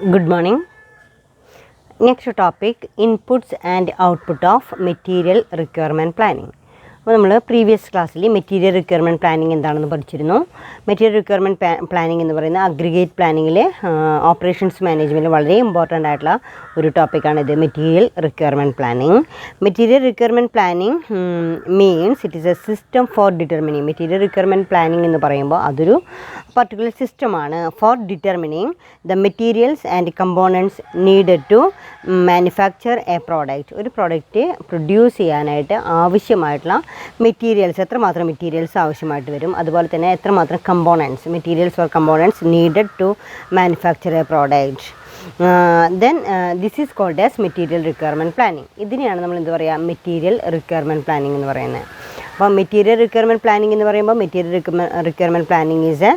Good morning. Next topic, inputs and output of material requirement planning. അപ്പോൾ നമ്മൾ previous ക്ലാസ്സിൽ material requirement planning എന്താണെന്ന് പഠിച്ചിരുന്നു. മെറ്റീരിയൽ റിക്വയർമെൻറ്റ് പ്ലാനിങ് എന്ന് പറയുന്ന അഗ്രിഗേറ്റ് പ്ലാനിങ്ങിൽ ഓപ്പറേഷൻസ് മാനേജ്മെൻറ്റിൽ വളരെ ഇമ്പോർട്ടൻ്റ് ആയിട്ടുള്ള ഒരു ടോപ്പിക്കാണിത്, material requirement planning. Material requirement planning means it is a system for determining. Material requirement planning എന്ന് പറയുമ്പോൾ അതൊരു പർട്ടിക്കുലർ സിസ്റ്റമാണ് for determining the materials and components needed to manufacture a product. ഒരു product produce ചെയ്യാനായിട്ട് ആവശ്യമായിട്ടുള്ള മെറ്റീരിയൽസ്, എത്രമാത്രം materials ആവശ്യമായിട്ട് വരും, അതുപോലെ തന്നെ എത്രമാത്രം components, materials or components needed to manufacture a product. Then this is called as material requirement planning. ഇതിനെയാണ് നമ്മൾ എന്ത് പറയുക, മെറ്റീരിയൽ റിക്വയർമെൻറ്റ് പ്ലാനിങ് എന്ന് പറയുന്നത്. അപ്പോൾ മെറ്റീരിയൽ റിക്വയർമെൻറ്റ് പ്ലാനിങ് എന്ന് പറയുമ്പോൾ material requirement planning is a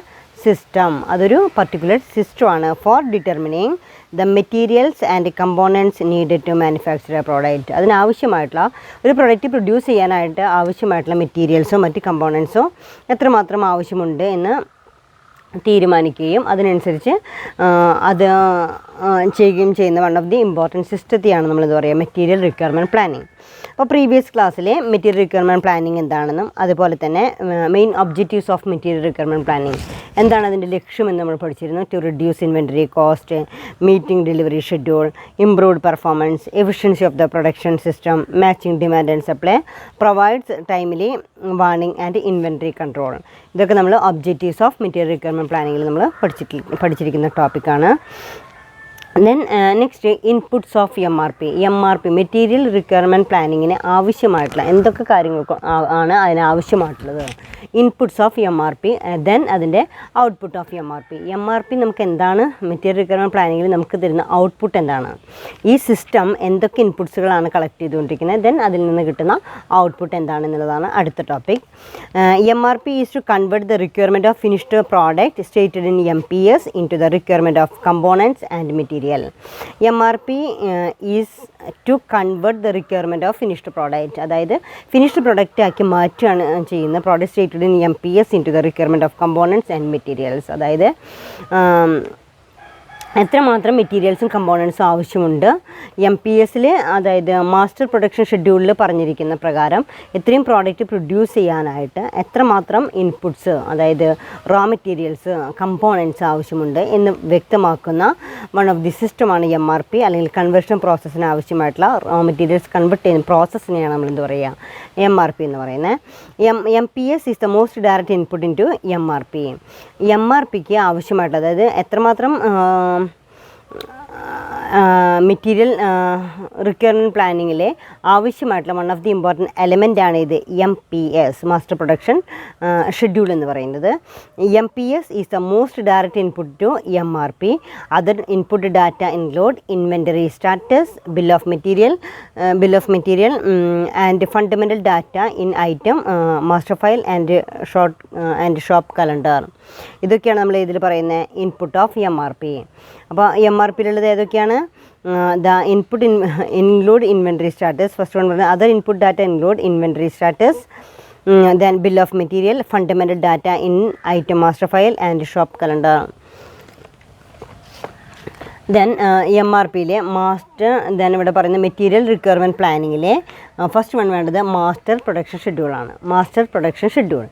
system, അതൊരു പർട്ടിക്കുലർ സിസ്റ്റമാണ് for determining the materials and components needed to manufacture a product. അതിനാവശ്യമായിട്ടുള്ള ഒരു പ്രൊഡക്റ്റ് പ്രൊഡ്യൂസ് ചെയ്യാനായിട്ട് ആവശ്യമായിട്ടുള്ള മെറ്റീരിയൽസോ മറ്റ് കമ്പോണൻറ്റ്സോ എത്രമാത്രം ആവശ്യമുണ്ട് എന്ന് തീരുമാനിക്കുകയും അതിനനുസരിച്ച് അത് ചെയ്യുകയും ചെയ്യുന്ന വൺ ഓഫ് ദി ഇമ്പോർട്ടൻറ്റ് സിസ്റ്റത്തെയാണ് നമ്മളെന്ത് പറയുക, മെറ്റീരിയൽ റിക്വയർമെൻറ്റ് പ്ലാനിങ്. അപ്പോൾ പ്രീവിയസ് ക്ലാസ്സിൽ മെറ്റീരിയൽ റിക്വയർമെൻറ്റ് പ്ലാനിങ് എന്താണെന്നും അതുപോലെ തന്നെ main objectives of material requirement planning എന്താണ് അതിൻ്റെ ലക്ഷ്യമെന്ന് നമ്മൾ പഠിച്ചിരുന്നു. To reduce inventory cost, meeting delivery schedule, improved performance, efficiency of the production system, matching demand and supply, provides timely warning and inventory control. ഇതൊക്കെ നമ്മൾ ഒബ്ജക്റ്റീവ്സ് ഓഫ് മെറ്റീരിയൽ റിക്വയർമെൻറ്റ് പ്ലാനിങ്ങിൽ നമ്മൾ പഠിച്ചിരിക്കുന്ന ടോപ്പിക്കാണ്. Then next inputs of MRP material requirement പ്ലാനിങ്ങിന് ആവശ്യമായിട്ടുള്ള എന്തൊക്കെ കാര്യങ്ങൾക്ക് ആണ് അതിനാവശ്യമായിട്ടുള്ളത്, ഇൻപുട്സ് ഓഫ് MRP. ദെൻ അതിൻ്റെ ഔട്ട്പുട്ട് ഓഫ് MRP നമുക്ക് എന്താണ്, മെറ്റീരിയൽ റിക്വയർമെൻറ്റ് പ്ലാനിങ്ങിൽ നമുക്ക് തരുന്ന ഔട്ട്പുട്ട് എന്താണ്, ഈ സിസ്റ്റം എന്തൊക്കെ ഇൻപുട്സുകളാണ് കളക്ട് ചെയ്തുകൊണ്ടിരിക്കുന്നത്, ദെൻ അതിൽ നിന്ന് കിട്ടുന്ന ഔട്ട്പുട്ട് എന്താണെന്നുള്ളതാണ് അടുത്ത topic. MRP is to convert the requirement of finished product stated in MPS into the requirement of components and material. MRP is to convert the requirement of finished product, അതായത് finished product ആക്കി മാറ്റുകയാണ് ചെയ്യുന്ന product stated in MPS into the requirement of components and materials. അതായത് എത്രമാത്രം മെറ്റീരിയൽസും കമ്പോണൻസും ആവശ്യമുണ്ട് MPSൽ, അതായത് master production ഷെഡ്യൂളിൽ പറഞ്ഞിരിക്കുന്ന പ്രകാരം എത്രയും പ്രോഡക്റ്റ് പ്രൊഡ്യൂസ് ചെയ്യാനായിട്ട് എത്രമാത്രം ഇൻപുട്സ്, അതായത് റോ മെറ്റീരിയൽസ്, കമ്പോണൻസ് ആവശ്യമുണ്ട് എന്ന് വ്യക്തമാക്കുന്ന വൺ ഓഫ് ദി സിസ്റ്റമാണ് MRP, അല്ലെങ്കിൽ കൺവേർഷൻ പ്രോസസ്സിന് ആവശ്യമായിട്ടുള്ള റോ മെറ്റീരിയൽസ് കൺവേർട്ട് ചെയ്യുന്ന പ്രോസസ്സിനെയാണ് നമ്മൾ എന്ത് പറയുക, MRP എന്ന് പറയുന്നത്. MPS is the most direct input in to MRPക്ക് ആവശ്യമായിട്ടുള്ള, അതായത് എത്രമാത്രം മെറ്റീരിയൽ റിക്വയർമെൻറ്റ് പ്ലാനിങ്ങിലെ ആവശ്യമായിട്ടുള്ള വൺ ഓഫ് ദി ഇമ്പോർട്ടൻറ്റ് എലമെൻ്റാണ് ഇത് MPS, മാസ്റ്റർ പ്രൊഡക്ഷൻ ഷെഡ്യൂൾ എന്ന് പറയുന്നത്. MPS is the most direct input to MRP. Other input data include inventory status, bill of material and fundamental data in item, master file and shop calendar. ഇതൊക്കെയാണ് നമ്മൾ ഇതിൽ പറയുന്ന input of MRP. അപ്പോൾ MRPയിലുള്ളത് ഏതൊക്കെയാണ്, the input include inventory status, first one പറഞ്ഞാൽ other input data include inventory status, then bill of material, fundamental data in item, master file and shop calendar. Then MRPയിലെ then ഇവിടെ പറയുന്ന material requirement പ്ലാനിങ്ങിലെ first one വേണ്ടത് master production schedule.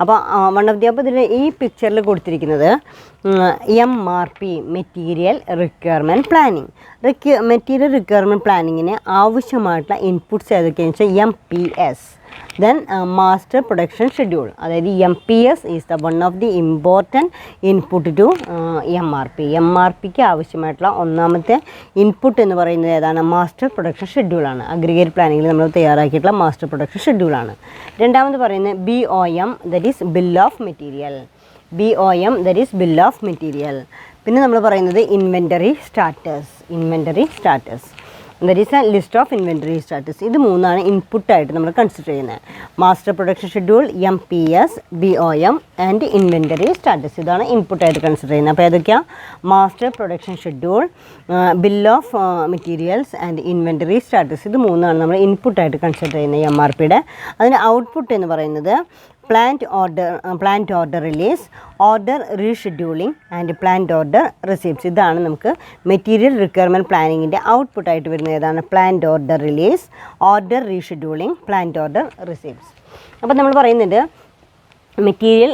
അപ്പോൾ one of the, അപ്പോൾ ഇതിൽ ഈ പിക്ചറിൽ കൊടുത്തിരിക്കുന്നത് MRP material requirement planning. Material requirement പ്ലാനിങ്ങിന് ആവശ്യമായിട്ടുള്ള ഇൻപുട്സ് ഏതൊക്കെയാണെന്ന് വെച്ചാൽ MPS, then master production schedule. അതായത് MPS is the one of the important input to MRPക്ക് ആവശ്യമായിട്ടുള്ള ഒന്നാമത്തെ ഇൻപുട്ട് എന്ന് പറയുന്നത് ഏതാണ്, മാസ്റ്റർ പ്രൊഡക്ഷൻ ഷെഡ്യൂളാണ്. അഗ്രിഗേറ്റ് പ്ലാനിങ്ങിൽ നമ്മൾ തയ്യാറാക്കിയിട്ടുള്ള മാസ്റ്റർ പ്രൊഡക്ഷൻ ഷെഡ്യൂളാണ്. രണ്ടാമത് പറയുന്നത് BOM, that is bill of material. പിന്നെ നമ്മൾ പറയുന്നത് inventory status, that is a list of inventory status. ഇത് മൂന്നാണ് ഇൻപുട്ടായിട്ട് നമ്മൾ കൺസിഡർ ചെയ്യുന്നത്. Master production schedule, MPS, BOM and inventory status, ഇതാണ് ഇൻപുട്ടായിട്ട് കൺസിഡർ ചെയ്യുന്നത്. അപ്പോൾ ഏതൊക്കെയാണ്, master production schedule, bill of materials and inventory status. ഇത് മൂന്നാണ് നമ്മൾ ഇൻപുട്ടായിട്ട് കൺസിഡർ ചെയ്യുന്നത് MRPയുടെ. അതിന് ഔട്ട്പുട്ട് എന്ന് പറയുന്നത് plant order release, order rescheduling and plant order receipts. ഇതാണ് നമുക്ക് മെറ്റീരിയൽ റിക്വയർമെൻറ്റ് പ്ലാനിങ്ങിൻ്റെ ഔട്ട്പുട്ട് ആയിട്ട് വരുന്നത്. ഏതാണ്? Plant order release, order rescheduling, plant order receipts. അപ്പോൾ നമ്മൾ പറയുന്നുണ്ട് മെറ്റീരിയൽ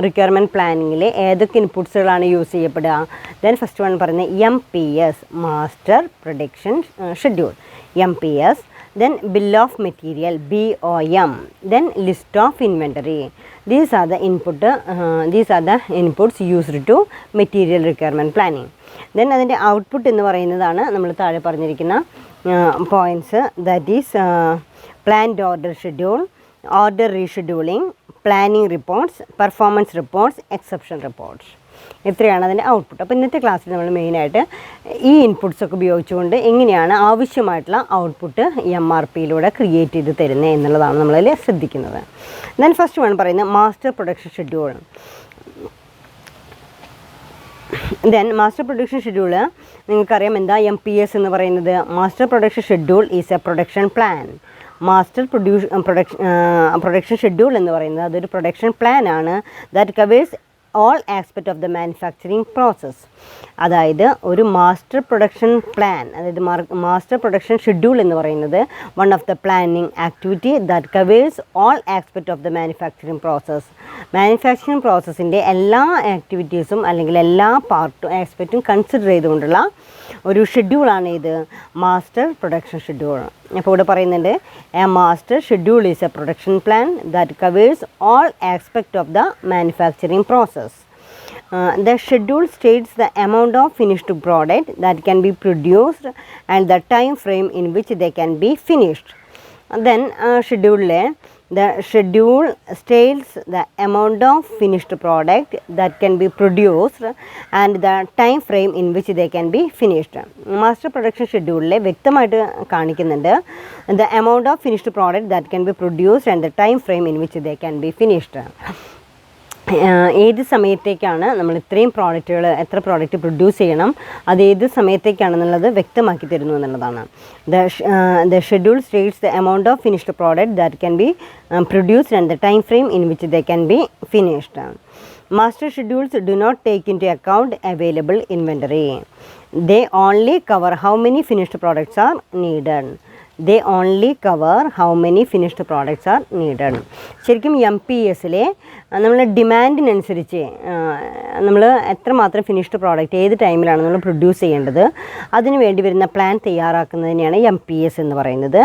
റിക്വയർമെൻറ്റ് പ്ലാനിങ്ങിൽ ഏതൊക്കെ ഇൻപുട്സുകളാണ് യൂസ് ചെയ്യപ്പെടുക. ദെൻ ഫസ്റ്റ് വൺ പറയുന്നത് MPS, master production schedule, MPS. Then bill of material, BOM. Then list of inventory. These are the inputs used to material requirement planning. Then അതിൻ്റെ output എന്ന് പറയുന്നതാണ് നമ്മൾ താഴെ പറഞ്ഞിരിക്കുന്ന points. That is plant order schedule, order rescheduling, planning reports, performance reports, exception reports. ഇത്രയാണ് അതിൻ്റെ output. അപ്പോൾ ഇന്നത്തെ ക്ലാസ്സിൽ നമ്മൾ മെയിനായിട്ട് ഈ ഇൻപുട്സൊക്കെ ഉപയോഗിച്ചുകൊണ്ട് എങ്ങനെയാണ് ആവശ്യമായിട്ടുള്ള ഔട്ട്പുട്ട് MRPയിലൂടെ ക്രിയേറ്റ് ചെയ്ത് തരുന്നത് എന്നുള്ളതാണ് നമ്മളതിൽ ശ്രദ്ധിക്കുന്നത്. ദെൻ ഫസ്റ്റ് വൺ പറയുന്നത് master production schedule. Then master production schedule നിങ്ങൾക്കറിയാം എന്താ MPS എന്ന് പറയുന്നത്. Master production schedule is a production plan. Master production schedule എന്ന് പറയുന്നത് അതൊരു പ്രൊഡക്ഷൻ പ്ലാൻ ആണ്. That covers all aspect of the manufacturing process. അതായത് ഒരു മാസ്റ്റർ പ്രൊഡക്ഷൻ പ്ലാൻ, അതായത് മാസ്റ്റർ പ്രൊഡക്ഷൻ ഷെഡ്യൂൾ എന്ന് പറയുന്നത് one of the planning activity that covers all aspect of the manufacturing process. Manufacturing പ്രോസസ്സിൻ്റെ എല്ലാ ആക്ടിവിറ്റീസും അല്ലെങ്കിൽ എല്ലാ ആസ്പെക്റ്റും കൺസിഡർ ചെയ്തുകൊണ്ടുള്ള ഒരു ഷെഡ്യൂളാണ് ഇത് മാസ്റ്റർ പ്രൊഡക്ഷൻ ഷെഡ്യൂൾ. അപ്പോൾ ഇവിടെ പറയുന്നുണ്ട് A master schedule is a production plan that covers all aspect of the manufacturing process. The schedule states the amount of finished product that can be produced and the time frame in which they can be finished. Then the schedule states the amount of finished product that can be produced and the time frame in which they can be finished. Master production ഷെഡ്യൂളിൽ വ്യക്തമായിട്ട് കാണിക്കുന്നുണ്ട് the amount of finished product that can be produced and the time frame in which they can be finished. ഏത് സമയത്തേക്കാണ് നമ്മൾ ഇത്രയും എത്ര product produce ചെയ്യണം, അത് ഏത് സമയത്തേക്കാണെന്നുള്ളത് വ്യക്തമാക്കി തരുന്നു എന്നുള്ളതാണ്. The schedule States the amount of finished product that can be produced and the time frame in which they can be finished. Master schedules do not take into account available inventory. They only cover how many finished products are needed. They only cover how many finished products are needed. ശരിക്കും MPSലെ നമ്മൾ ഡിമാൻഡിനനുസരിച്ച് നമ്മൾ എത്രമാത്രം finished product ഏത് ടൈമിലാണ് നമ്മൾ produce ചെയ്യേണ്ടത് അതിന് വേണ്ടി വരുന്ന പ്ലാൻ തയ്യാറാക്കുന്നതിനെയാണ് MPS എന്ന് പറയുന്നത്.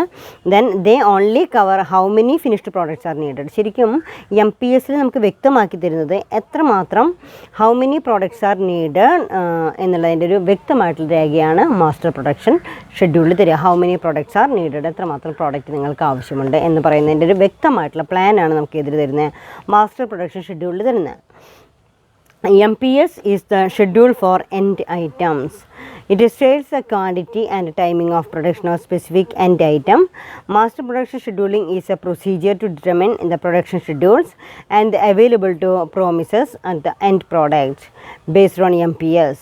Then they only cover how many finished products R needed. ശരിക്കും MPSൽ നമുക്ക് വ്യക്തമാക്കി തരുന്നത് എത്രമാത്രം how many products R needed എന്നുള്ളതിൻ്റെ ഒരു വ്യക്തമായിട്ടുള്ള രേഖയാണ് മാസ്റ്റർ പ്രൊഡക്ഷൻ ഷെഡ്യൂളിൽ തരിക. How many products R needed, എത്രമാത്രം പ്രോഡക്റ്റ് നിങ്ങൾക്ക് ആവശ്യമുണ്ട് എന്ന് പറയുന്നതിൻ്റെ ഒരു വ്യക്തമായിട്ടുള്ള പ്ലാനാണ് നമുക്ക് എതിര് തരുന്നത് മാസ്റ്റർ പ്രൊഡക്ഷൻ ഷെഡ്യൂളിൽ തരുന്നത്. MPS is the schedule for end items. It states the quantity and timing of production of specific end item. Master production scheduling is a procedure to determine the production schedules and available to promises and the end product based on MPS.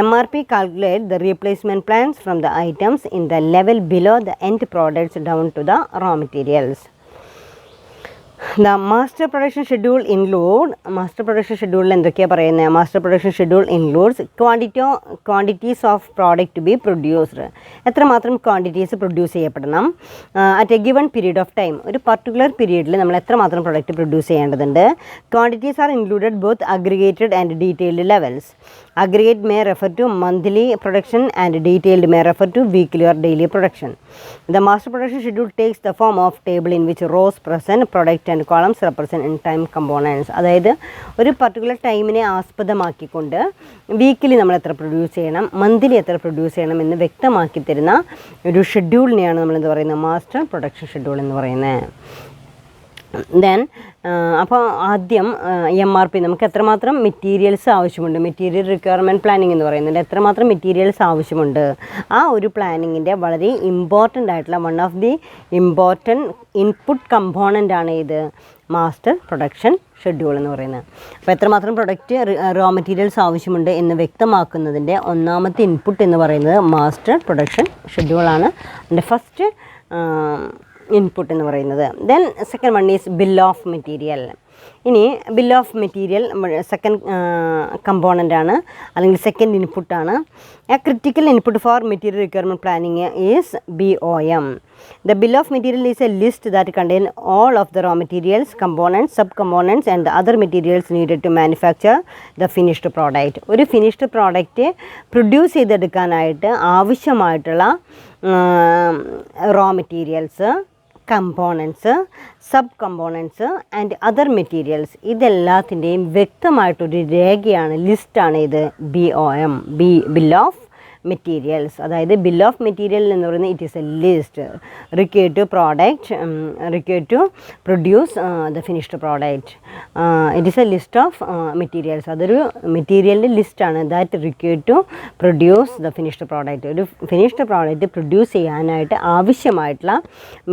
MRP calculates the replacement plans from the items in the level below the end products down to the raw materials. The master production schedule എന്തൊക്കെയാണ് പറയുന്നത്? Master production schedule includes quantities of product to be produced. എത്രമാത്രം quantities produce ചെയ്യപ്പെടണം at a given period of time. ഒരു particular പീരീഡിൽ നമ്മൾ എത്രമാത്രം product produce ചെയ്യേണ്ടതുണ്ട്. Quantities are included both aggregated and detailed levels. Aggregate may refer to monthly production and detailed may refer to weekly or daily production. The master production schedule takes the form of table in which rows present product and columns represent in time components. അതായത് ഒരു particular ടൈമിനെ ആസ്പദമാക്കിക്കൊണ്ട് weekly നമ്മൾ എത്ര produce ചെയ്യണം, monthly എത്ര produce ചെയ്യണം എന്ന് വ്യക്തമാക്കി തരുന്ന ഒരു ഷെഡ്യൂളിനെയാണ് നമ്മളെന്ത് പറയുന്നത്? മാസ്റ്റർ പ്രൊഡക്ഷൻ ഷെഡ്യൂൾ എന്ന് പറയുന്നത്. ദെൻ അപ്പോൾ ആദ്യം MRP നമുക്ക് എത്രമാത്രം മെറ്റീരിയൽസ് ആവശ്യമുണ്ട്, മെറ്റീരിയൽ റിക്വയർമെൻറ്റ് പ്ലാനിങ് എന്ന് പറയുന്നത് എത്രമാത്രം മെറ്റീരിയൽസ് ആവശ്യമുണ്ട്, ആ ഒരു പ്ലാനിങ്ങിൻ്റെ വളരെ ഇമ്പോർട്ടൻ്റ് ആയിട്ടുള്ള one of the important input component ആണ് ഇത് മാസ്റ്റർ പ്രൊഡക്ഷൻ ഷെഡ്യൂൾ എന്ന് പറയുന്നത്. അപ്പോൾ എത്രമാത്രം പ്രൊഡക്റ്റ് റോ മെറ്റീരിയൽസ് ആവശ്യമുണ്ട് എന്ന് വ്യക്തമാക്കുന്നതിൻ്റെ ഒന്നാമത്തെ ഇൻപുട്ട് എന്ന് പറയുന്നത് മാസ്റ്റർ പ്രൊഡക്ഷൻ ഷെഡ്യൂളാണ്. അതിൻ്റെ ഫസ്റ്റ് ഇൻപുട്ട് എന്ന് പറയുന്നത്. Then second one is bill of material. ഇനി bill of material second component ആണ്, അല്ലെങ്കിൽ സെക്കൻഡ് ഇൻപുട്ടാണ്. A critical input for material requirement planning is BOM. The bill of material is a list that contains all of the raw materials, components, subcomponents and the other materials needed to manufacture the finished product. ഒരു finished product produce ചെയ്തെടുക്കാനായിട്ട് ആവശ്യമായിട്ടുള്ള raw materials, components, sub components and other materials, ഇതെല്ലാത്തിൻ്റെയും വ്യക്തമായിട്ടൊരു രേഖയാണ്, ലിസ്റ്റാണ് ഇത് BOM, bill of materials. അതായത് bill of material എന്ന് പറയുന്നത് it is a list required to required to produce the finished product. It is a list of materials. അതൊരു മെറ്റീരിയലിൻ്റെ ലിസ്റ്റാണ് that required to produce the finished product. ഒരു finished product produce ചെയ്യാനായിട്ട് ആവശ്യമായിട്ടുള്ള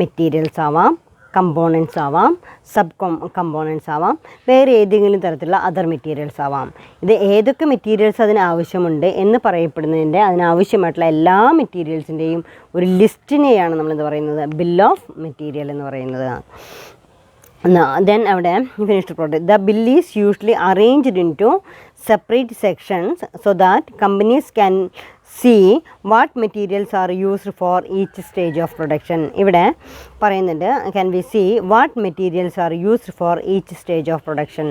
materials ആവാം, components ആവാം, സബ് കമ്പോണൻസ് ആവാം, വേറെ ഏതെങ്കിലും തരത്തിലുള്ള അതർ മെറ്റീരിയൽസ് ആവാം. ഇത് ഏതൊക്കെ മെറ്റീരിയൽസ് അതിന് ആവശ്യമുണ്ട് എന്ന് പറയപ്പെടുന്നതിൻ്റെ അതിനാവശ്യമായിട്ടുള്ള എല്ലാ മെറ്റീരിയൽസിൻ്റെയും ഒരു ലിസ്റ്റിനെയാണ് നമ്മളെന്ത് പറയുന്നത്, ബിൽ ഓഫ് മെറ്റീരിയൽ എന്ന് പറയുന്നത്. ദെൻ അവിടെ finished product, the bill is usually arranged in two separate sections so that companies can see what materials are used for each stage of production. ഇവിടെ പറയുന്നുണ്ട് can we see what materials are used for each stage of production.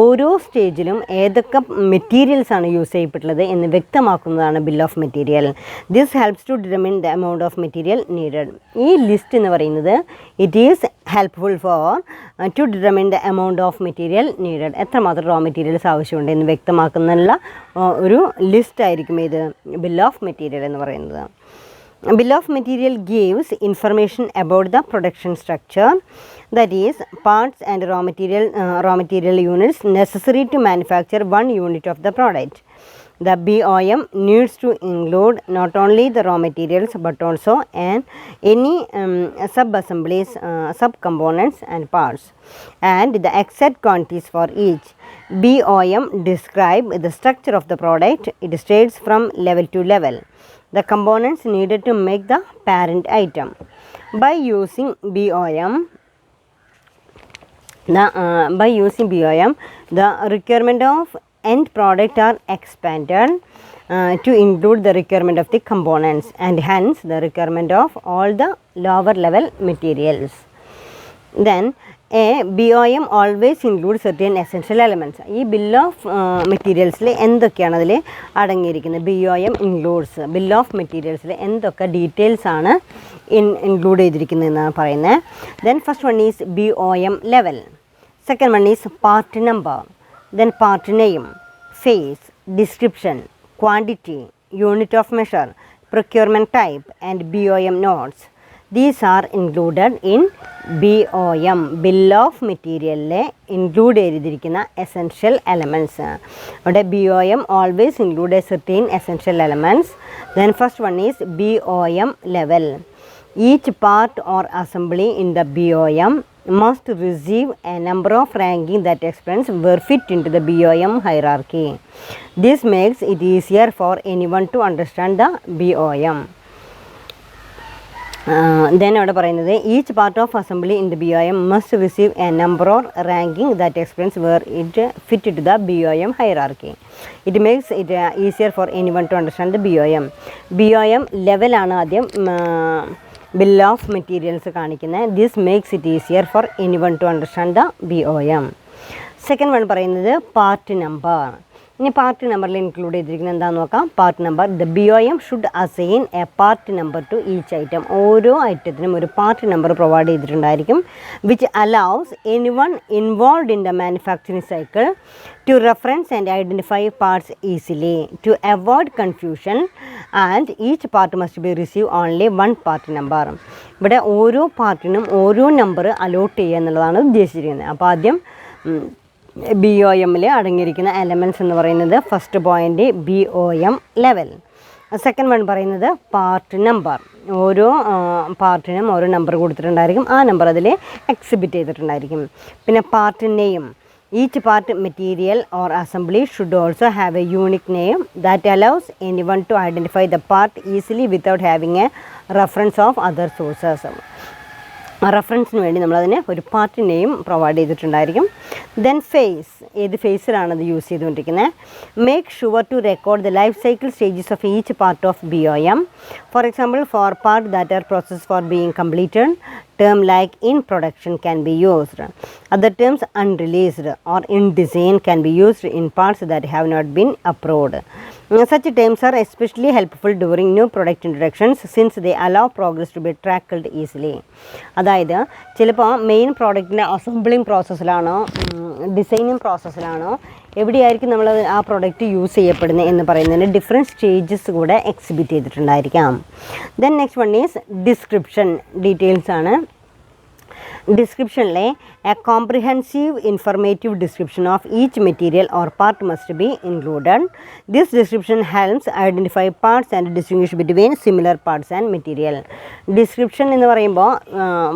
ഓരോ സ്റ്റേജിലും ഏതൊക്കെ materials ആണ് use ചെയ്യപ്പെട്ടുള്ളത് എന്ന് വ്യക്തമാക്കുന്നതാണ് bill of material. This helps to determine the amount of material needed. ഈ list എന്ന് പറയുന്നത് it is helpful for to determine the amount of material needed. എത്രമാത്രം റോ മെറ്റീരിയൽസ് ആവശ്യമുണ്ട് എന്ന് വ്യക്തമാക്കുന്നതിനുള്ള ഒരു ലിസ്റ്റ് ആയിരിക്കും ഇത് ബിൽ ഓഫ് മെറ്റീരിയൽ എന്ന് പറയുന്നത്. Bill of material gives information about the production structure, that is parts and raw material units necessary to manufacture one unit of the product. The BOM needs to include not only the raw materials but also any sub-assemblies, sub-components and parts, and the exact quantities for each. BOM describe the structure of the product. It states from level to level the components needed to make the parent item. By using BOM, the requirement of end product are expanded to include the requirement of the components and hence the requirement of all the lower level materials. Then a BOM always includes certain essential elements. ഈ bill of മെറ്റീരിയൽസിൽ എന്തൊക്കെയാണ് അതിൽ അടങ്ങിയിരിക്കുന്നത്? BOM includes bill of മെറ്റീരിയൽസിൽ എന്തൊക്കെ details ആണ് include ചെയ്തിരിക്കുന്നത് എന്നാണ് പറയുന്നത്. Then first one is BOM level, second one is part number, then part name, phase, description, quantity, unit of measure, procurement type and BOM notes. These are included in BOM, bill of മെറ്റീരിയലിലെ include ചെയ്തിരിക്കുന്ന essential elements. അവിടെ BOM always include a certain essential elements. Then first one is BOM level. Each part or assembly in the BOM must receive a number of ranking that explains where fit into the BOM hierarchy. This makes it easier for anyone to understand the BOM. Then അവിടെ പറയുന്നത് each part of assembly in the BOM must receive a number or ranking that explains where it fit to the BOM hierarchy. It makes it easier for any one to understand the BOM ലെവലാണ് ആദ്യം bill of materials കാണിക്കുന്നത്. This makes it easier for any one to understand the BOM. Second one പറയുന്നത് part number. ഇനി part നമ്പറിൽ include ചെയ്തിരിക്കുന്നത് എന്താണെന്ന് നോക്കാം. Part number, the BOM should assign a part number to each item. ഓരോ ഐറ്റത്തിനും ഒരു പാർട്ട് നമ്പർ പ്രൊവൈഡ് ചെയ്തിട്ടുണ്ടായിരിക്കും, which allows any one involve in the manufacturing cycle to reference and identify parts easily to avoid confusion and each part must be receive only one part number. ഇവിടെ ഓരോ പാർട്ടിനും ഓരോ number allot ചെയ്യുക എന്നുള്ളതാണ് ഉദ്ദേശിച്ചിരിക്കുന്നത്. അപ്പോൾ ആദ്യം BOMൽ അടങ്ങിയിരിക്കുന്ന എലമെൻറ്റ്സ് എന്ന് പറയുന്നത് first point BOM level. Second one പറയുന്നത് പാർട്ട് നമ്പർ. ഓരോ പാർട്ടിനും ഓരോ നമ്പർ കൊടുത്തിട്ടുണ്ടായിരിക്കും, ആ നമ്പർ അതിൽ എക്സിബിറ്റ് ചെയ്തിട്ടുണ്ടായിരിക്കും. പിന്നെ part name, each part material or assembly should also have a unique name that allows any one to identify the part easily without having a reference of other sources. റെഫറൻസിന് വേണ്ടി നമ്മളതിന് ഒരു part name provide ചെയ്തിട്ടുണ്ടായിരിക്കും. Then phase, ഏത് ഫേസിലാണ് അത് use ചെയ്തുകൊണ്ടിരിക്കുന്നത്. Make sure to record the life cycle stages of each part of BOM. For example, for part that are process for being completed, term like in production can be used. Other terms unreleased or in design can be used in parts that have not been approved. Such terms are especially helpful during new product introductions since they allow progress to be tracked easily. അതായത് ചിലപ്പോൾ main പ്രോഡക്റ്റിൻ്റെ assembling പ്രോസസ്സിലാണോ designing പ്രോസസ്സിലാണോ എവിടെയായിരിക്കും നമ്മൾ ആ product use ചെയ്യപ്പെടുന്നത് എന്ന് പറയുന്നതിന് different stages കൂടെ എക്സിബിറ്റ് ചെയ്തിട്ടുണ്ടായിരിക്കാം. Then next one is description, details ആണ്. ഡിസ്ക്രിപ്ഷനിലെ a comprehensive informative description of each material or part must be included. This description helps identify parts and distinguish between similar parts and material. Description എന്ന് പറയുമ്പോൾ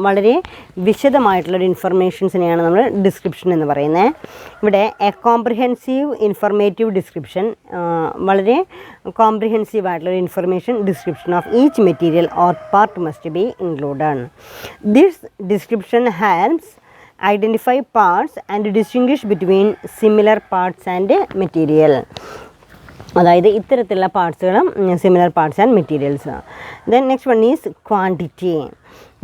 വളരെ വിശദമായിട്ടുള്ളൊരു ഇൻഫർമേഷൻസിനെയാണ് നമ്മൾ description എന്ന് പറയുന്നത്. ഇവിടെ A comprehensive informative description, വളരെ കോംപ്രിഹെൻസീവ് ആയിട്ടുള്ളൊരു information description of each material or part must be included. This description helps identify parts and distinguish between similar parts and material. അതായത് ഇത്തരത്തിലുള്ള പാർട്സുകളും similar parts and materials. Then next one is quantity.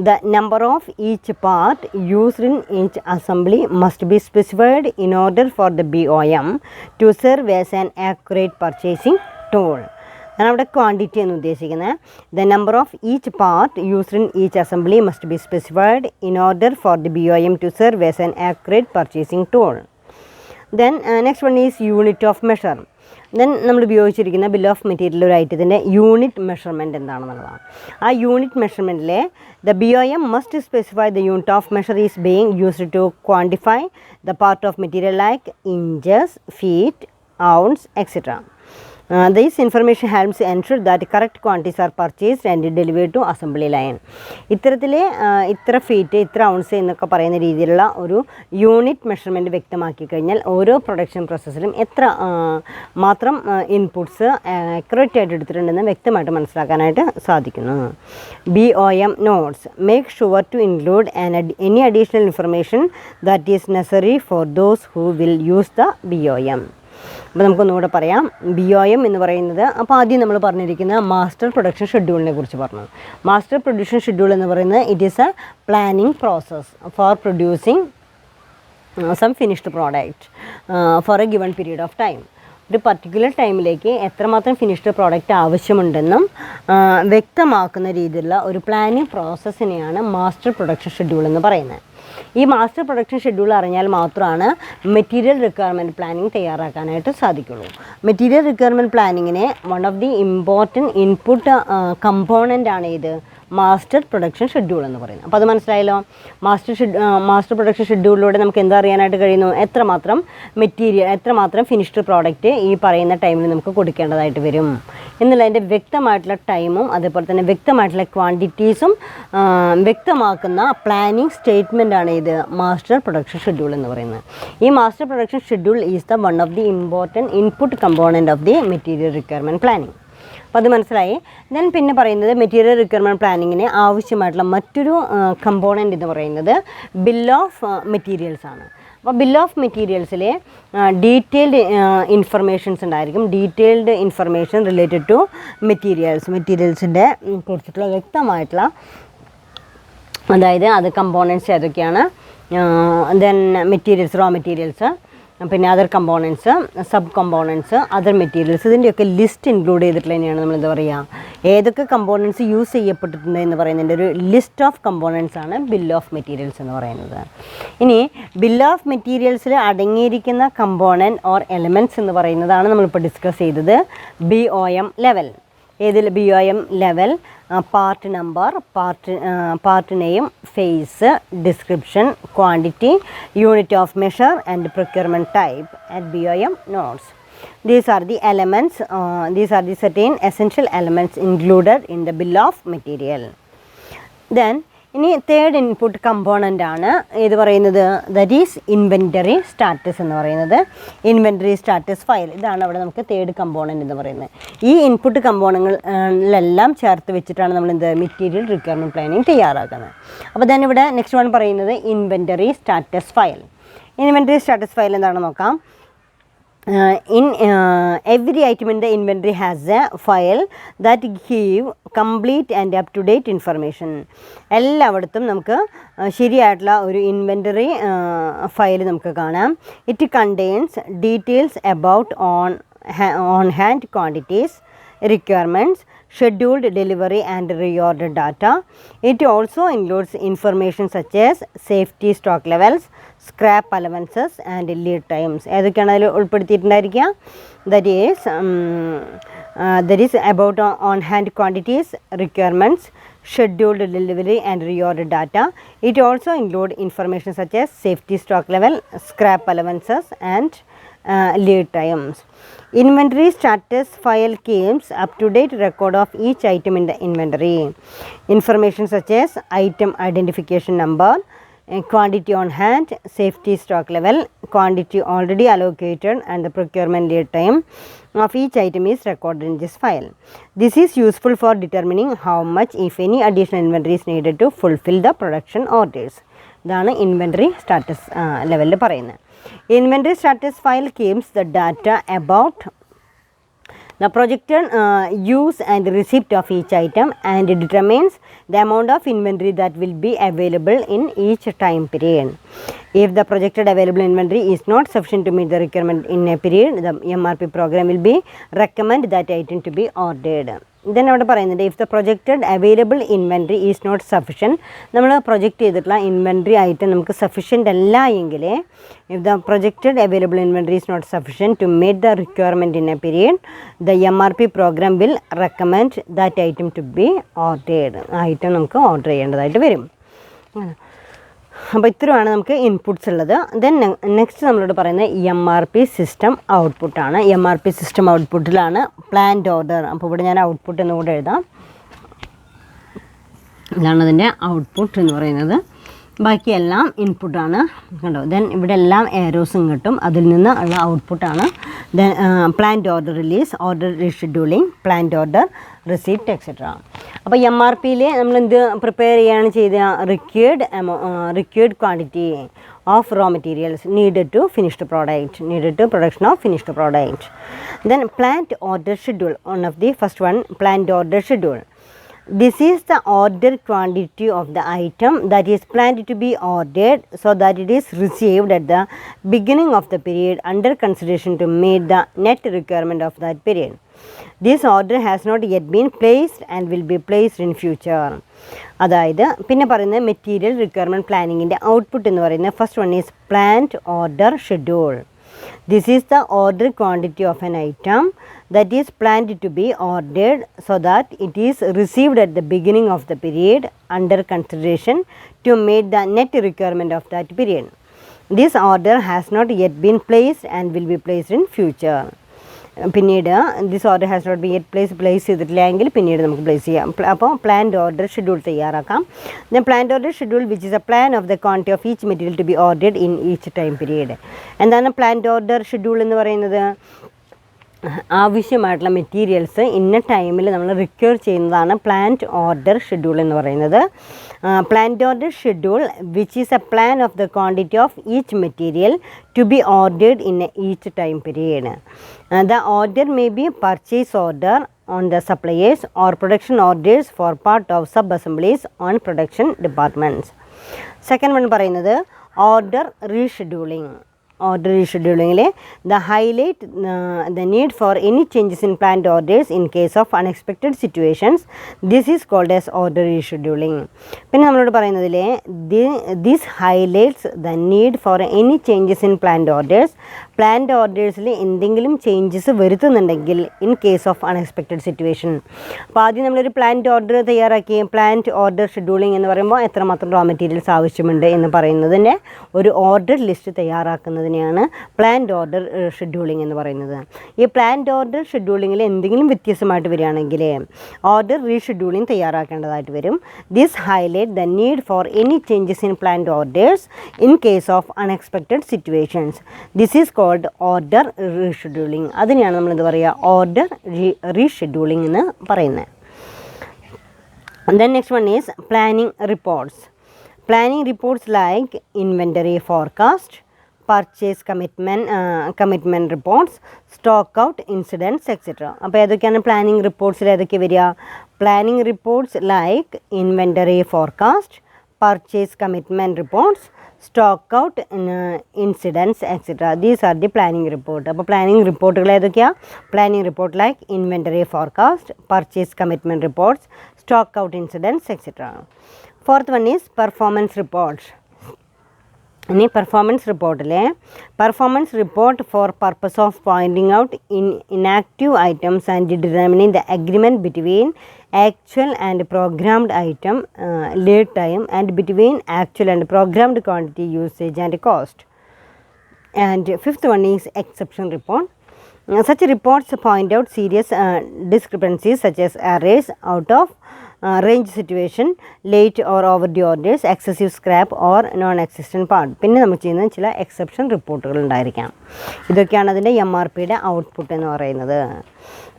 The number of each part used in each assembly must be specified in order for the BOM to serve as an accurate purchasing tool. ഞാൻ അവിടെ quantity എന്ന് ഉദ്ദേശിക്കുന്നത്. The number of each part used in each assembly must be specified in order for the BOM to serve as an accurate purchasing tool. Then next one is unit of measure. Then നമ്മൾ ഉപയോഗിച്ചിരിക്കുന്ന bill of material ഒരു ഐറ്റത്തിൻ്റെ unit measurement എന്താണെന്നുള്ളതാണ്. ആ unit മെഷർമെൻറ്റിലെ the BOM must specify the unit of measure is being used to quantify the part of material like inches, feet, ounces, etcetera. This information helps ensure that correct quantities are purchased and delivered to assembly line. ഇത്തരത്തിൽ ഇത്ര feet, ഇത്ര ounce എന്നൊക്കെ പറയുന്ന രീതിയിലുള്ള ഒരു unit measurement വ്യക്തമാക്കി കഴിഞ്ഞാൽ ഓരോ പ്രൊഡക്ഷൻ പ്രോസസ്സിലും എത്ര മാത്രം ഇൻപുട്സ് അക്യുറേറ്റ് ആയിട്ട് എടുത്തിട്ടുണ്ടെന്ന് വ്യക്തമായിട്ട് മനസ്സിലാക്കാനായിട്ട് സാധിക്കുന്നു. BOM notes. Make sure to include any additional information that is necessary for those who will use the BOM. അപ്പോൾ നമുക്കൊന്നുകൂടെ പറയാം. BOM എന്ന് പറയുന്നത്, അപ്പോൾ ആദ്യം നമ്മൾ പറഞ്ഞിരിക്കുന്ന മാസ്റ്റർ പ്രൊഡക്ഷൻ ഷെഡ്യൂളിനെ കുറിച്ച് പറഞ്ഞു. മാസ്റ്റർ പ്രൊഡക്ഷൻ ഷെഡ്യൂൾ എന്ന് പറയുന്നത് it is a planning process for producing some finished product for a given period of time. ഒരു പർട്ടിക്കുലർ ടൈമിലേക്ക് എത്രമാത്രം ഫിനിഷ്ഡ് പ്രോഡക്റ്റ് ആവശ്യമുണ്ടെന്നും വ്യക്തമാക്കുന്ന രീതിയിലുള്ള ഒരു പ്ലാനിങ് പ്രോസസ്സിനെയാണ് മാസ്റ്റർ പ്രൊഡക്ഷൻ ഷെഡ്യൂൾ എന്ന് പറയുന്നത്. ഈ മാസ്റ്റർ പ്രൊഡക്ഷൻ ഷെഡ്യൂൾ അറിഞ്ഞാൽ മാത്രമാണ് മെറ്റീരിയൽ റിക്വയർമെൻറ്റ് പ്ലാനിങ് തയ്യാറാക്കാനായിട്ട് സാധിക്കുള്ളൂ. മെറ്റീരിയൽ റിക്വയർമെൻറ്റ് പ്ലാനിങ്ങിനെ one of the important input component ആണ് ഇത് മാസ്റ്റർ പ്രൊഡക്ഷൻ ഷെഡ്യൂൾ എന്ന് പറയുന്നത്. അപ്പോൾ അത് മനസ്സിലായല്ലോ. മാസ്റ്റർ പ്രൊഡക്ഷൻ ഷെഡ്യൂളിലൂടെ നമുക്ക് എന്താ അറിയാനായിട്ട് കഴിയുന്നു, എത്രമാത്രം മെറ്റീരിയൽ, എത്രമാത്രം ഫിനിഷ്ഡ് പ്രോഡക്റ്റ് ഈ പറയുന്ന ടൈമിൽ നമുക്ക് കൊടുക്കേണ്ടതായിട്ട് വരും എന്നുള്ളതിൻ്റെ വ്യക്തമായിട്ടുള്ള ടൈമും അതേപോലെ തന്നെ വ്യക്തമായിട്ടുള്ള ക്വാണ്ടിറ്റീസും വ്യക്തമാക്കുന്ന പ്ലാനിങ് സ്റ്റേറ്റ്മെൻറ്റാണ് ഇത് മാസ്റ്റർ പ്രൊഡക്ഷൻ ഷെഡ്യൂൾ എന്ന് പറയുന്നത്. ഈ master production schedule is the one of the important input component of the material requirement planning. അപ്പോൾ അത് മനസ്സിലായി. ദെൻ പിന്നെ പറയുന്നത് മെറ്റീരിയൽ റിക്വയർമെൻറ്റ് പ്ലാനിങ്ങിന് ആവശ്യമായിട്ടുള്ള മറ്റൊരു കമ്പോണൻ്റ് എന്ന് പറയുന്നത് ബിൽ ഓഫ് മെറ്റീരിയൽസ് ആണ്. അപ്പോൾ ബിൽ ഓഫ് മെറ്റീരിയൽസിൽ ഡീറ്റെയിൽഡ് ഇൻഫർമേഷൻസ് ഉണ്ടായിരിക്കും. ഡീറ്റെയിൽഡ് ഇൻഫർമേഷൻ റിലേറ്റഡ് ടു മെറ്റീരിയൽസിൻ്റെ കുറിച്ചിട്ടുള്ള വ്യക്തമായിട്ടുള്ള, അതായത് അത് കമ്പോണൻറ്റ്സ് ഏതൊക്കെയാണ്, ദെൻ മെറ്റീരിയൽസ്, റോ മെറ്റീരിയൽസ്, പിന്നെ other components, sub components, other materials, ഇതിൻ്റെയൊക്കെ ലിസ്റ്റ് ഇൻക്ലൂഡ് ചെയ്തിട്ടുള്ള തന്നെയാണ് നമ്മൾ എന്താ പറയുക, ഏതൊക്കെ കമ്പോണൻറ്റ്സ് യൂസ് ചെയ്യപ്പെട്ടിട്ടുണ്ട് എന്ന് പറയുന്നതിൻ്റെ ഒരു ലിസ്റ്റ് ഓഫ് കമ്പോണൻറ്റ്സ് ആണ് ബിൽ ഓഫ് മെറ്റീരിയൽസ് എന്ന് പറയുന്നത്. ഇനി ബിൽ ഓഫ് മെറ്റീരിയൽസിൽ അടങ്ങിയിരിക്കുന്ന കമ്പോണൻറ്റ് ഓർ എലമെൻറ്റ്സ് എന്ന് പറയുന്നതാണ് നമ്മളിപ്പോൾ ഡിസ്കസ് ചെയ്തത്. BOM level. ഏതിൽ BOM level, part number, part name, phase, description, quantity, unit of measure and procurement type at BOM notes. These are the elements, these are the certain essential elements included in the bill of material. Then ഇനി third input component ആണ് ഇത് പറയുന്നത്, that is inventory status എന്ന് പറയുന്നത്. Inventory status file, ഇതാണ് അവിടെ നമുക്ക് third component എന്ന് പറയുന്നത്. ഈ ഇൻപുട്ട് കമ്പോണങ്ങളിലെല്ലാം ചേർത്ത് വെച്ചിട്ടാണ് നമ്മൾ മെറ്റീരിയൽ റിക്വയർമെൻറ്റ് പ്ലാനിങ് തയ്യാറാക്കുന്നത്. അപ്പോൾ തന്നെ ഇവിടെ നെക്സ്റ്റ് വൺ പറയുന്നത് inventory status file. Inventory status file എന്താണെന്ന് നോക്കാം. Every item in the inventory has a file that give complete and up-to-date information. എല്ലായിടത്തും നമുക്ക് ശരിയായിട്ടുള്ള ഒരു ഇൻവെൻറ്ററി ഫയൽ നമുക്ക് കാണാം. It contains details about on hand quantities, requirements, scheduled delivery and reorder data. It also includes information such as safety stock levels, scrap allowances and lead times. ഏതൊക്കെയാണ് അതിൽ ഉൾപ്പെടുത്തിയിട്ടുണ്ടായിരിക്കുക? that is about on hand quantities, requirements, scheduled delivery and reorder data. It also includes information such as safety stock level, scrap allowances and lead times. Inventory status file keeps up-to-date record of each item in the inventory. Information such as item identification number, quantity on hand, safety stock level, quantity already allocated and the procurement lead time of each item is recorded in this file. This is useful for determining how much, if any, additional inventory is needed to fulfill the production orders. ഇതാണ് inventory status ലെവലിൽ പറയുന്നത്. Inventory status file keeps the data about the projected use and receipt of each item and determines the amount of inventory that will be available in each time period. If the projected available inventory is not sufficient to meet the requirement in a period, the MRP program will be recommend that item to be ordered. Then അവിടെ പറയുന്നുണ്ട്, if the projected available inventory is not sufficient, നമ്മൾ project ചെയ്തിട്ടുള്ള inventory ആയിട്ട് നമുക്ക് sufficient അല്ല എങ്കിൽ, if the projected available inventory is not sufficient to meet the requirement in a period, the MRP program will recommend that item to be ordered. ആ item നമുക്ക് order ചെയ്യേണ്ടതായിട്ട് വരും. അപ്പോൾ ഇത്രയാണ് നമുക്ക് ഇൻപുട്ട്സ് ഉള്ളത്. ദെൻ നെക്സ്റ്റ് നമ്മളോട് പറയുന്നത് MRP സിസ്റ്റം ഔട്ട്പുട്ടാണ്. MRP സിസ്റ്റം ഔട്ട്പുട്ടിലാണ് പ്ലാൻഡ് ഓർഡർ. അപ്പോൾ ഇവിടെ ഞാൻ ഔട്ട്പുട്ട് എന്നുകൂടെ എഴുതാം. ഇതാണ് അതിൻ്റെ ഔട്ട്പുട്ട് എന്ന് പറയുന്നത്. ബാക്കിയെല്ലാം ഇൻപുട്ടാണ്, കണ്ടോ. ദെൻ ഇവിടെ എല്ലാം ഏരോസും കിട്ടും, അതിൽ നിന്ന് ഉള്ള ഔട്ട്പുട്ടാണ്. Then planned order release, order rescheduling, planned order receipt etcetera. അപ്പോൾ MRPയിൽ നമ്മൾ എന്ത് പ്രിപ്പയർ ചെയ്യുകയാണ് ചെയ്ത, required quantity of raw materials needed to finished product, needed to production of finished product. Then planned order schedule, one of the first one, planned order schedule. This is the order quantity of the item that is planned to be ordered so that it is received at the beginning of the period under consideration to meet the net requirement of that period. This order has not yet been placed and will be placed in future. അതായത് പിന്നെ പറയുന്നത് material requirement പ്ലാനിങ്ങിൻ്റെ output എന്ന് പറയുന്നത് first one is planned order schedule. This is the order quantity of an item that is planned to be ordered so that it is received at the beginning of the period under consideration to meet the net requirement of that period. This order has not yet been placed and will be placed in future. പിന്നീട് this order has not be yet place ചെയ്തിട്ടില്ല എങ്കിൽ പിന്നീട് നമുക്ക് place ചെയ്യാം. അപ്പോൾ planned order schedule തയ്യാറാക്കാം. Then planned order schedule which is a plan of the quantity of each material to be ordered in each time period. എന്താണ് planned order schedule എന്ന് പറയുന്നത്? ആവശ്യമായിട്ടുള്ള മെറ്റീരിയൽസ് ഇന്ന ടൈമിൽ നമ്മൾ റിക്വയർ ചെയ്യുന്നതാണ് പ്ലാൻഡ് ഓർഡർ ഷെഡ്യൂൾ എന്ന് പറയുന്നത്. Planned order schedule which is A plan of the quantity of each material to be ordered in each time period. The order may be purchase order on the suppliers or production orders for part of sub-assemblies on production departments. Second one പറയുന്നത് order rescheduling. Order rescheduling the highlight the need for any changes in planned orders in case of unexpected situations. This is called as order rescheduling. പിന്നെ നമ്മളോട് പറയുന്നതിൽ this highlights the need for any changes in planned orders. Planned ഓർഡേഴ്സിൽ എന്തെങ്കിലും changes വരുത്തുന്നുണ്ടെങ്കിൽ in case of unexpected situation. അപ്പോൾ ആദ്യം നമ്മളൊരു planned order തയ്യാറാക്കി. പ്ലാൻഡ് ഓർഡർ ഷെഡ്യൂളിംഗ് എന്ന് പറയുമ്പോൾ എത്രമാത്രം റോ മെറ്റീരിയൽസ് ആവശ്യമുണ്ട് എന്ന് പറയുന്നതിൻ്റെ ഒരു ഓർഡർ ലിസ്റ്റ് തയ്യാറാക്കുന്നതിന് ചെയ്യുന്നതിനെയാണ് പ്ലാൻഡ് ഓർഡർ ഷെഡ്യൂളിംഗ് എന്ന് പറയുന്നത്. ഈ പ്ലാൻഡ് ഓർഡർ ഷെഡ്യൂളിങ്ങിൽ എന്തെങ്കിലും വ്യത്യസ്തമായിട്ട് വരികയാണെങ്കിൽ ഓർഡർ റീഷെഡ്യൂളിംഗ് തയ്യാറാക്കേണ്ടതായിട്ട് വരും. This highlight the need for any changes in planned orders in case of unexpected situations. This is called order rescheduling. അതിനെയാണ് നമ്മളെന്ത് പറയുക, ഓർഡർ റീഷെഡ്യൂളിംഗ് എന്ന് പറയുന്നത്. Then next one is planning reports. Planning reports like inventory forecast, purchase commitment reports, stock out incidents, etc. അപ്പോൾ ഏതൊക്കെയാണ് planning റിപ്പോർട്ട്സിൽ ഏതൊക്കെ വരിക? Planning reports like inventory forecast, purchase commitment reports, stock out incidence, etcetera. These are the planning report. അപ്പോൾ planning റിപ്പോർട്ടുകൾ ഏതൊക്കെയാണ്? Planning report like inventory forecast, purchase commitment reports, stock out incidence, etcetera. Fourth one is performance reports. ഇനി performance റിപ്പോർട്ടിലെ performance report for purpose of pointing out inactive items and determining the agreement between actual and programmed item lead time and between actual and programmed quantity usage and cost. And fifth one is exception report. Such reports point out serious discrepancies such as errors, out of range situation, late or overdue orders, excessive scrap or non-existent part. പിന്നെ നമ്മൾ ചെയ്യുന്ന ചില exception റിപ്പോർട്ടുകൾ ഉണ്ടായിരിക്കാം. ഇതൊക്കെയാണ് അതിൻ്റെ MRPയുടെ output എന്ന് പറയുന്നത്.